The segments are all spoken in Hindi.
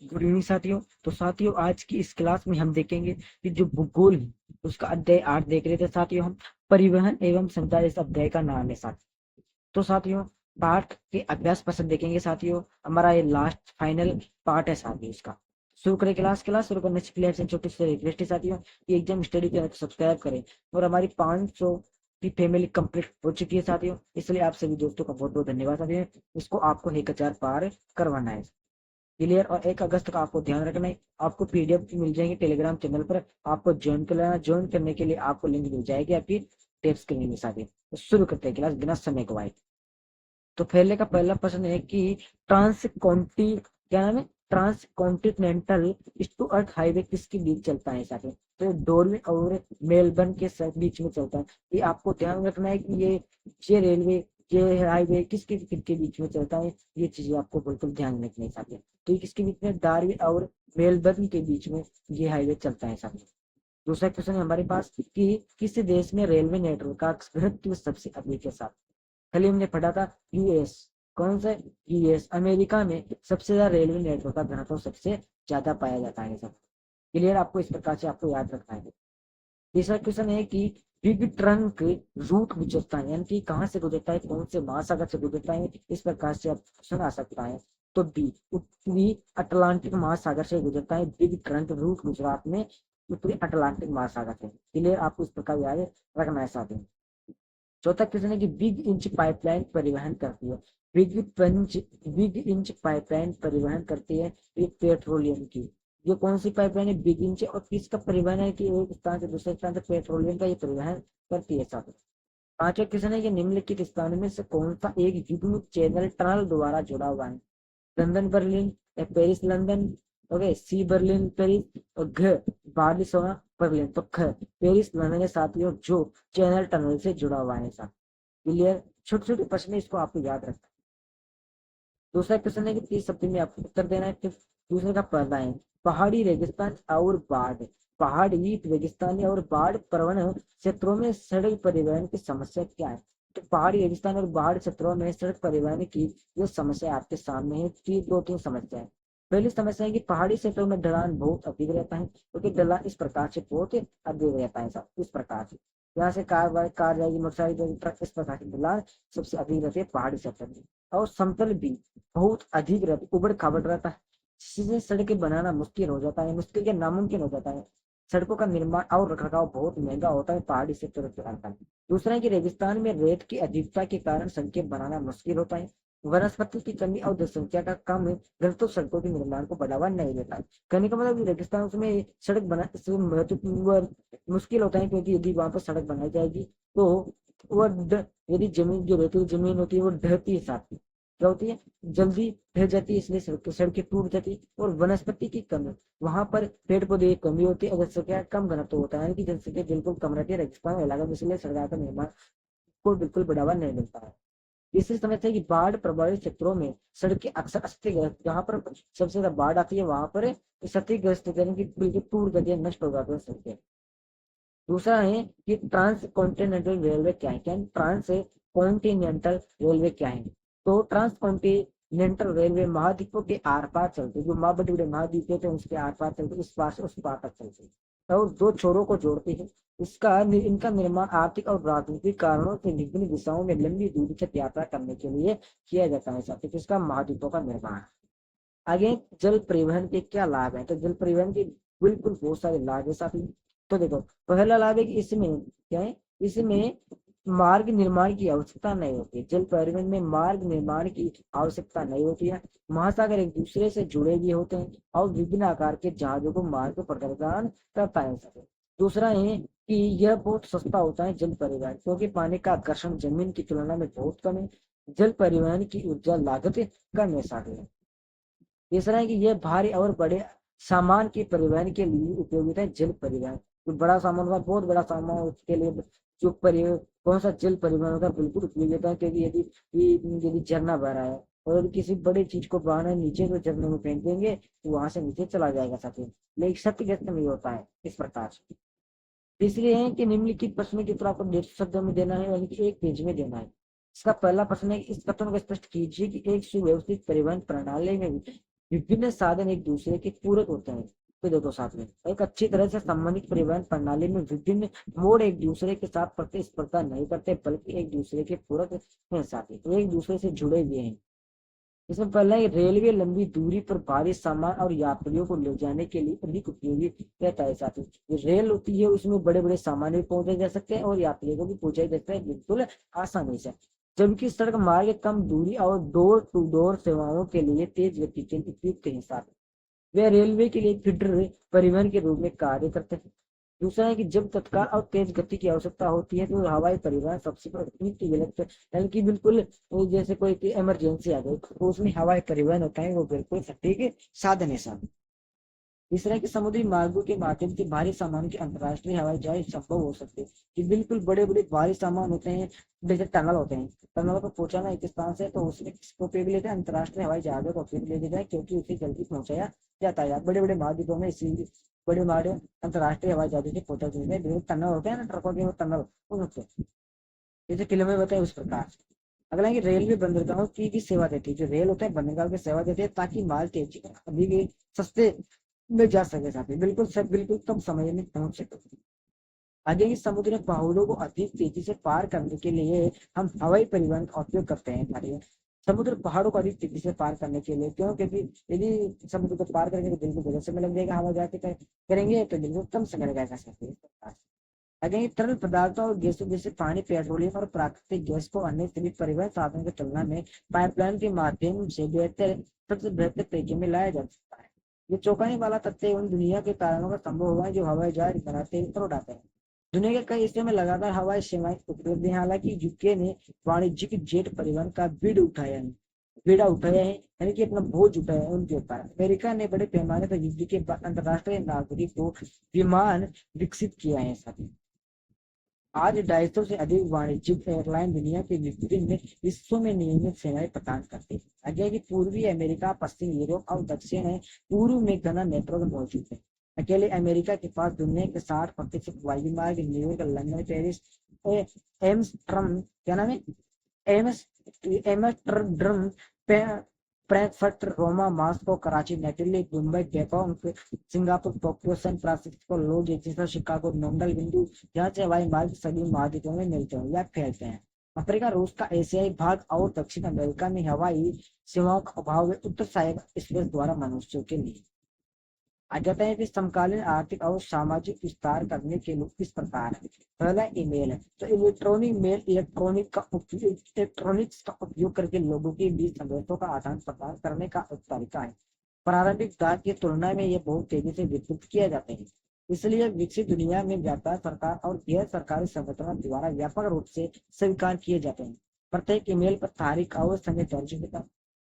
गुड इवनिंग साथियों। तो साथियों, आज की इस क्लास में हम देखेंगे कि जो भूगोल है उसका अध्याय 8 देख रहे थे साथियों हम। परिवहन एवं संचार इस अध्याय का नाम है साथियों। तो साथियों, पाठ के अभ्यास प्रश्न देखेंगे साथियों। हमारा ये लास्ट फाइनल पार्ट है साथियों इसका। शुरू करें क्लास शुरू करने से पहले आपसे छोटी सी रिक्वेस्ट है साथियों कि एग्जाम स्टडी चैनल को सब्सक्राइब करें। और हमारी 500 की फैमिली कंप्लीट हो चुकी है साथियों, इसलिए आप सभी दोस्तों का बहुत बहुत धन्यवाद साथियों। इसको आपको 1000 पार करवाना है। क्लियर। और 1 अगस्त का आपको ध्यान रखना है, आपको पीडीएफ भी मिल जाएंगे टेलीग्राम चैनल पर। आपको ज्वाइन कर लेना। ज्वाइन करने के लिए आपको लिंक मिल जाएगी आपकी टेप्स स्क्रीन में साथियों। तो शुरू करते हैं क्लास बिना समय गवाए। तो पहले का पहला प्रश्न है कि ट्रांस कॉन्टी क्या नाम है, ट्रांस कॉन्टिनेंटल स्टुअर्ट हाईवे किसके बीच चलता है साथियों? तो डोरवे और मेलबर्न के बीच में चलता है। ये आपको ध्यान रखना है कि ये रेलवे, ये हाईवे किसके किसके बीच में चलता है। ये चीजें आपको बिल्कुल ध्यान रखनी है साथियों। तो ये किसके बीच में, डार्वी और मेलबर्न के बीच में ये हाईवे चलता है साथियों। दूसरा क्वेश्चन है हमारे पास कि किस देश में रेलवे नेटवर्क का घनत्व सबसे अधिक है साथ? कल हमने पढ़ा था यूएस। कौन सा? यूएस, अमेरिका में सबसे ज्यादा रेलवे नेटवर्क का घनत्व सबसे ज्यादा पाया जाता है सब। क्लियर। आपको इस प्रकार से आपको याद रखना है। तीसरा क्वेश्चन है कि बिग ट्रंक रूट गुजरता है, यानी कि कहाँ से गुजरता है, कौन से महासागर से गुजरता है। इस प्रकार से आप क्वेश्चन आ सकता है। तो बी, उत्तरी अटलांटिक महासागर से गुजरता है बिग ट्रंक रूट, गुजरात में उत्तरी अटलांटिक महासागर से। क्लियर। आपको इस प्रकार याद रखना है साथियों। चौथा क्वेश्चन है कि बिग इंच पाइपलाइन परिवहन करती है। बिग इंच पाइपलाइन परिवहन करती है एक पेट्रोलियम की। ये कौन सी पाइपलाइन है? Big inch. और किसका परिवहन है कि एक स्थान से दूसरे स्थान तक पेट्रोलियम का ये परिवहन करती है साथ। पांचवा क्वेश्चन है कि निम्नलिखित स्थानों में से कौन सा एक युग्म चैनल टनल द्वारा जुड़ा हुआ है? लंदन बर्लिन या पेरिस लंदन। ओके, सी बर्लिन पेरिस और घ बार्सिलोना बर्लिन। तो ख पेरिस लंदन है साथियों, जो चैनल टनल से जुड़ा हुआ है साथ। क्लियर। छोटे छोटे प्रश्न है, इसको आपको याद रखना है। दूसरा क्वेश्चन है कि 30 शब्द में आपको उत्तर देना है। फिर दूसरे का पहला है पहाड़ी रेगिस्तान और बाढ़। पहाड़ी रेगिस्तान और बाढ़ प्रवण क्षेत्रों में सड़क परिवहन की समस्या क्या है? तो पहाड़ी रेगिस्तान और बाढ़ क्षेत्रों में सड़क परिवहन की जो समस्या आपके सामने है, दो तीन समस्या है। पहली समस्या है कि पहाड़ी क्षेत्रों में ढलान बहुत अधिक रहता है, क्योंकि ढलान इस प्रकार से बहुत अधिक रहता है सब इस प्रकार से। यहाँ से कार जाएगी, मोटरसाइकिल जाएगी, ट्रक, इस प्रकार की ढलान सबसे अधिक रहती है पहाड़ी क्षेत्र में। और समतल भी बहुत अधिक रहती, उबड़ खाबड़ रहता है, जिससे सड़कें बनाना मुश्किल हो जाता है, मुश्किल के नामुमकिन हो जाता है। सड़कों का निर्माण और रखरखाव बहुत महंगा होता है पहाड़ी क्षेत्रों के अंदर। दूसरा है कि रेगिस्तान में रेत की अधिकता के कारण सड़कें बनाना मुश्किल होता है। वनस्पति की कमी और जनसंख्या का कम घनत्व सड़कों के निर्माण को बढ़ावा नहीं देता है। कहने का मतलब रेगिस्तान में सड़क बना मुश्किल होता है, क्योंकि यदि वहां पर सड़क बनाई जाएगी तो वह यदि जमीन जो रहती है, जमीन होती है वो ढहती है साथ में, क्या होती है, जल्दी ढह जाती है, इसलिए सड़कें टूट जाती है। और वनस्पति की कमी, वहां पर पेड़ पौधे की कमी होती है और जनसंख्या कम घनत्व होता है, यानी कि जनसंख्या बिल्कुल कम रहती है रेगिस्तान इलाका में, इसलिए सड़क का निर्माण को बिल्कुल बढ़ावा नहीं मिलता है। तीसरी समस्या है कि बाढ़ प्रभावित क्षेत्रों में सड़कें अक्सर क्षतिग्रस्त, जहाँ पर सबसे ज्यादा बाढ़ आती है वहां पर क्षतिग्रस्त, यानी कि बिल्कुल टूट जाती है, नष्ट हो जाती है सड़कें। दूसरा है कि ट्रांस कॉन्टिनेंटल रेलवे क्या है? क्या ट्रांस कॉन्टिनेंटल रेलवे क्या है? तो ट्रांस कॉन्टिनेंटल रेलवे महाद्वीपों के आर पार चलती है, जो बड़े बड़े महाद्वीप है उसके आर पार चलती है, इस पार से उस पार तक चलती है और दो छोरों को जोड़ती है। इनका निर्माण आर्थिक और राजनीतिक कारणों से विभिन्न दिशाओं में लंबी दूरी तक यात्रा करने के लिए किया जाता है साथ ही। इसका महाद्वीपों का निर्माण। आगे जल परिवहन के क्या लाभ है? तो जल परिवहन के बिल्कुल बहुत सारे लाभ है साथी। तो देखो, पहला लाभ है कि इसमें क्या है, इसमें मार्ग निर्माण की आवश्यकता नहीं होती। जल परिवहन में मार्ग निर्माण की आवश्यकता नहीं होती है। महासागर एक दूसरे से जुड़े हुए होते हैं और विभिन्न आकार के जहाजों को मार्ग प्रदान करता है सर। दूसरा है कि यह बहुत सस्ता होता है जल परिवहन, क्योंकि पानी का आकर्षण जमीन की तुलना में बहुत कम है। जल परिवहन की ऊर्जा लागत कम है साथ। तीसरा है कि यह भारी और बड़े सामान के परिवहन के लिए उपयोगिता है जल परिवहन। तो बड़ा सामान होगा, बहुत बड़ा सामान, उसके लिए जो परिवहन, कौन सा जल परिवहन होगा, बिल्कुल उपयोगिता है। क्योंकि यदि झरना बह रहा है और यदि किसी बड़ी चीज को बहाना है नीचे, तो झरने में फेंक देंगे तो वहां से नीचे चला जाएगा साथी, लेकिन क्षतिग्रस्त नहीं होता है इस प्रकार से। तीसरी है कि निम्नलिखित प्रश्न के उत्तर आपको 150 शब्दों में देना है, यानी कि एक पेज में देना है। इसका पहला प्रश्न है कि इस कथन को स्पष्ट कीजिए कि एक सुव्यवस्थित परिवहन प्रणाली में विभिन्न साधन एक दूसरे के पूरक होते हैं। तो देखो साथ में एक अच्छी तरह से संबंधित परिवहन प्रणाली में विभिन्न मोड एक दूसरे के साथ प्रतिस्पर्धा नहीं करते, बल्कि एक दूसरे के पूरक हैं, साथ ही एक दूसरे से जुड़े हुए हैं। इसमें पहला ही रेलवे लंबी दूरी पर भारी सामान और यात्रियों को ले जाने के लिए अधिक उपयोगी रहता है। साथ ही जो रेल होती है उसमें बड़े बड़े सामान भी पहुंचाए जा सकते हैं और यात्रियों को भी पहुंचाए जा सकते हैं बिल्कुल आसानी से। जबकि सड़क मार्ग कम दूरी और डोर टू डोर सेवाओं के लिए तेज गति के उपयुक्त है। साथ वे रेलवे के लिए फीडर परिवहन के रूप में कार्य करते हैं। दूसरा है कि जब तत्काल और तेज गति की आवश्यकता होती है तो हवाई परिवहन सबसे विकल्प, यानी कि बिल्कुल जैसे कोई इमरजेंसी आ गई तो उसमें हवाई परिवहन होता है, वो बिल्कुल सटीक साधन है। साधन तीसरा है कि समुद्री मार्गों के माध्यम से भारी सामान की अंतर्राष्ट्रीय हवाई जहाज संभव हो सकते हैं, कि बिल्कुल बड़े बड़े भारी सामान होते हैं, जैसे टनल होते हैं, टनल को पहुंचाना एक स्थान से तो उसमें किसको उपयोग लेते हैं, अंतर्राष्ट्रीय हवाई जहाजों का उपयोग ले लेते हैं, क्योंकि उसे जल्दी पहुंचाया जाता है। बड़े बड़े महाद्वीपों में इसी बड़े बड़े अंतर्राष्ट्रीय हवाई जहाजों से पहुंचा देते हैं। टनल होते हैं ना, ट्रकों के वो टनल होते हैं, जैसे फिल्म में बताए उस प्रकार। अगला है कि रेलवे बंदरगाहों की भी सेवा देती है। जो रेल होता है बंदरगाह की सेवा देती है ताकि माल तेजी अभी भी सस्ते में जा सके, साथ ही बिल्कुल सब बिल्कुल कम समय में पहुंच सके। आगे की समुद्र पहाड़ों को अधिक तेजी से पार करने के लिए हम हवाई परिवहन का उपयोग करते हैं। हमारे समुद्र पहाड़ों को अधिक तेजी से पार करने के लिए, क्यों? क्योंकि यदि समुद्र को पार करेंगे तो बिल्कुल जगह समय लग जाएगा, हवा जाके करेंगे तो बिल्कुल कम समय लगेगा। सकते अगर ये तरल पदार्थों और गैसों जैसे पानी, पेट्रोलियम और प्राकृतिक गैस को अन्य सभी परिवहन साधनों की तुलना में पाइपलाइन के माध्यम से सबसे बेहतर तरीके में लाया जा सकता है। ये चौंकाने वाला तथ्य उन दुनिया के कारणों का संभव हुआ है जो हवाई जहाज बनाते और उड़ाते हैं। दुनिया के कई हिस्सों में लगातार हवाई सेवाएं उपलब्ध है। हालांकि यूके ने वाणिज्यिक जेट परिवहन का बीड़ा उठाया है, यानी कि अपना बोझ उठाया है उनके ऊपर। अमेरिका ने बड़े पैमाने पर युद्ध के बाद अंतरराष्ट्रीय नागरिक को विमान विकसित किया है। साथ आज 250 से अधिक वाणिज्यिक एयरलाइन दुनिया के विभिन्न हिस्सों में नियमित सेवाएं प्रदान करते हैं। आगे की पूर्वी अमेरिका, पश्चिम यूरोप और दक्षिण पूर्व में घना नेटवर्क मौजूद है। अकेले अमेरिका के पास दुनिया के 60% वायु मार्ग न्यूयॉर्क, लंदन, पेरिस, एम्स्टर्डम, क्या नाम है, एम्स Amsterdam, Frankfurt, Roma, Moscow, Karachi, नई Mumbai, Bangkok, Singapore, Tokyo, San Francisco, Los Angeles, Chicago, मंगल बिंदु, जहाँ से हवाई मार्ग सभी महाद्वीपों में मिलते हैं या फैलते हैं। अफ्रीका, रूस का एशियाई भाग और दक्षिण अमेरिका में हवाई सेवाओं का अभाव है उत्तर साइबर एक्सप्रेस द्वारा मनुष्यों के लिए। आ जाता है कि समकालीन आर्थिक और सामाजिक विस्तार करने के लोग किस प्रकार है। पहला ईमेल है, तो इलेक्ट्रॉनिक्स का उपयोग करके लोगों के बीच संदेशों का आदान प्रदान करने का एक तरीका है। प्रारंभिक डाक की तुलना में ये बहुत तेजी से विकसित किए जाते हैं, इसलिए विकसित दुनिया में व्यापार, सरकार और गैर सरकारी संगठनों द्वारा व्यापक रूप से स्वीकार किए जाते हैं। प्रत्येक ईमेल पर तारीख और समय दर्ज होता है,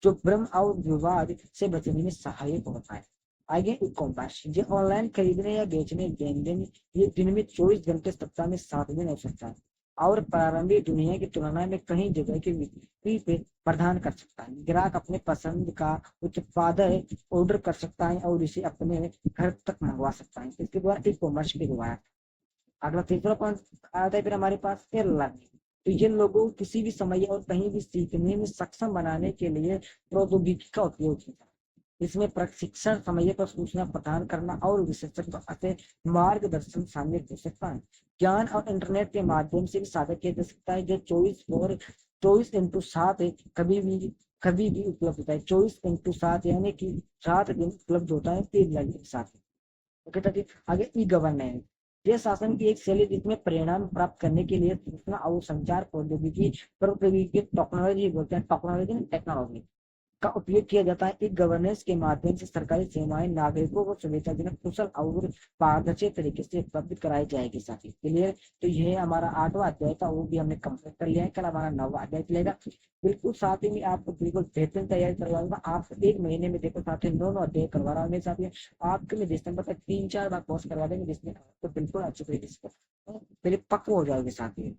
जो भ्रम और विवाद से बचने में सहायक होता है। आगे ई कॉमर्स, जो ऑनलाइन खरीदने या बेचने लेन देन, ये दिन में 24 घंटे सप्ताह में 7 दिन हो सकता है और प्रारंभिक दुनिया की तुलना में कहीं जगह की बिक्री पे प्रदान कर सकता है। ग्राहक अपने पसंद का उत्पाद ऑर्डर कर सकता है और इसे अपने घर तक मंगवा सकता है, इसके द्वारा ई कॉमर्स के द्वारा। अगला तीसरा पॉइंट आता है फिर हमारे पास लर्निंग, तो ये लोगों को किसी भी समय और कहीं भी सीखने में सक्षम बनाने के लिए प्रौद्योगिकी का उपयोग होता है। इसमें प्रशिक्षण, समय पर सूचना प्रदान करना और विशेषज्ञ से मार्गदर्शन शामिल हो सकता है। ज्ञान और इंटरनेट के माध्यम से भी साझा किया जा सकता है, जो 24/7 कभी भी उपलब्ध होता है। 24/7 यानी कि 7 दिन उपलब्ध होता है 3 लाइन के साथ। ओके, आगे ई गवर्नेंस, ये शासन की एक शैली जिसमें परिणाम प्राप्त करने के लिए सूचना और संचार प्रौद्योगिकी टेक्नोलॉजी का उपयोग किया जाता है। एक गवर्नेंस के माध्यम से सरकारी सेवाएं नागरिकों को सुविधाजनक, कुशल और पारदर्शी तरीके से उपलब्ध कराई जाएगी। साथी क्लियर, तो यह हमारा 8वां अध्याय था, वो भी हमने कंप्लीट कर लिया है। कल हमारा 9वां अध्याय चलेगा। बिल्कुल साथ ही में आपको बिल्कुल बेहतरीन तैयारी करवाऊंगा। आप 1 महीने में देखो साथी 9 अध्याय करवा रहा हूँ मेरे साथ। आपके में दिसंबर तक 3-4 बार कोर्स करवा देंगे, जिसमें आपको बिल्कुल अच्छे तरीके से पहले पक्का हो जाओगे साथी।